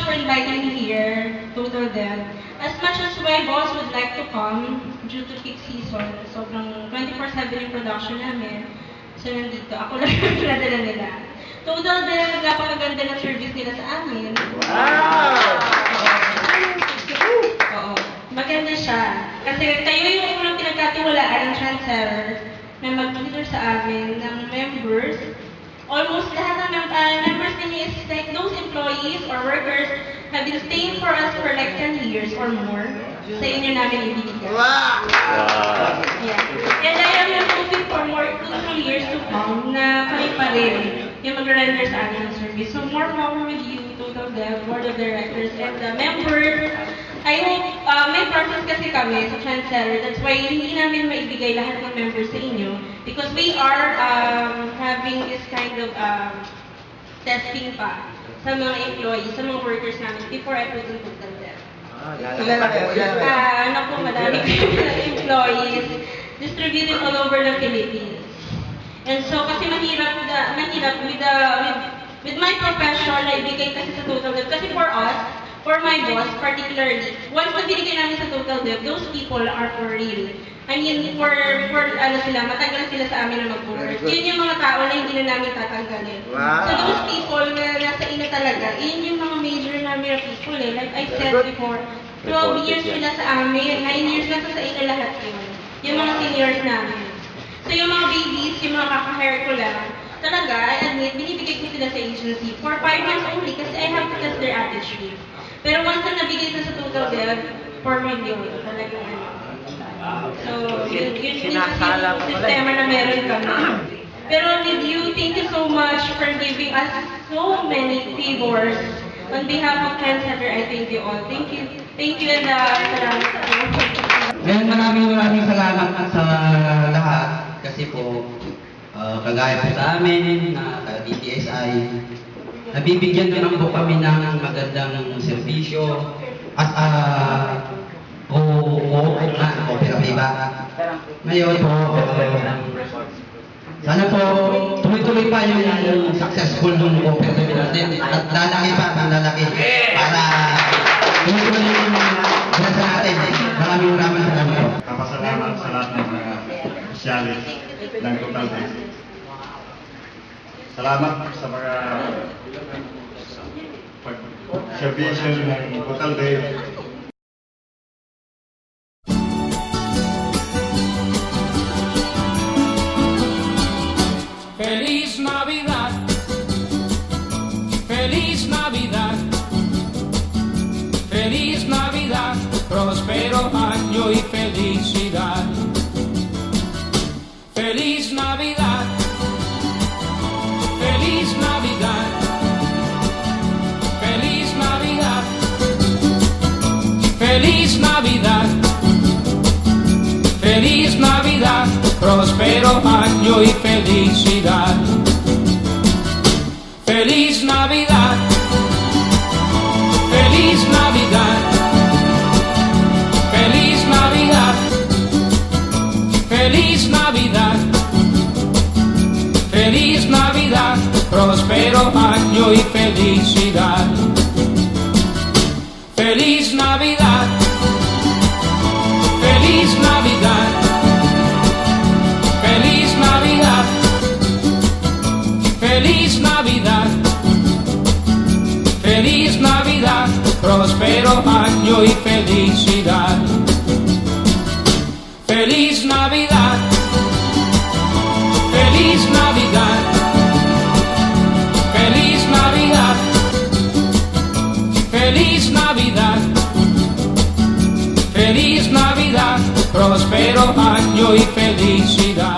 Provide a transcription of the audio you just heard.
for inviting me here, Total Dev. As much as my boss would like to come due to peak season, sobrang 24/7 yung production namin. So nandito, ako lang yung pinadala nila. Total Dev, napakaganda ng service nila sa amin. Wow! Oo, maganda siya. Kasi kayo yung unang pinagkatiwalaan ng Chanceller na mag-tutor sa amin ng members. Almost lahat ng members ninyo is like those employees or workers have been staying for us for like 10 years or more. Sa inyo namin ibigay. Wow! Yeah. And I am hoping for more 2 years to come na kami pa rin yung mag-render sa amin ng service. So more power with you, Total Dev, Board of Directors, and the members. I hope, may process kasi kami sa Chanceller. That's why hindi namin maibigay lahat ng members sa inyo. Because we are having this kind of testing pa sa mga employees, sa mga workers namin before I put in Total Dev. Ano po, madami kami ng employees distributed all over the Philippines. And so, kasi mahirap with my profession na ibigay kasi sa Total Dev. Kasi for us, for my boss particularly, once na binigay namin sa Total Dev, those people are for real. I mean, for ano sila, matagal sila sa amin na mag-work. Yun yung mga tao na hindi na namin tatanggalin. Wow. So those people na nasa ina talaga, yun yung mga major namin na people eh. Like I said before, 12 years sila sa amin, 9 years na sa ina lahat yun. Yung mga seniors namin. So yung mga babies, yung mga kaka-hire ko lang, talaga, I admit, binibigay ko sila sa agency for 5 months only kasi I have to test their attitude. Pero once na nabigay na sa Total Dev, 4 million, talagang ano. So, yun yung sistema na meron kami. Pero with you, thank you so much for giving us so many favors. On behalf of Chanceller, I thank you all. Thank you. Thank you and salamat sa inyo. Ngayon maraming salamat sa lahat kasi po kagaya po sa amin na DTSI, nabibigyan naman po kami ng magandang serbisyo at kooperatiba. Ngayon po, sana po tuloy-tuloy pa yung successful ng kooperatiba natin at lalaki pa ng lalaki para tuloy-tuloy yung sa natin. Maraming salamat po. Kapasalamat sa lahat ng mga opisyalis ng Total Dev. Salamat sa mga pag-servisyo ng Total Dev. Feliz Navidad, Feliz Navidad, Feliz Navidad, próspero año y felicidad. Feliz Navidad, Feliz Navidad, Feliz Navidad, Feliz Navidad, Feliz Navidad, próspero año y felicidad. Feliz Navidad, Feliz Navidad, Feliz Navidad, Feliz Navidad, Feliz Navidad, próspero año y felicidad. Feliz Navidad, Feliz Navidad, Feliz Navidad, Feliz Navidad, Feliz Navidad, próspero año y felicidad. Feliz Navidad, Feliz Navidad, Feliz Navidad, Feliz Navidad, Feliz Navidad, próspero año y felicidad.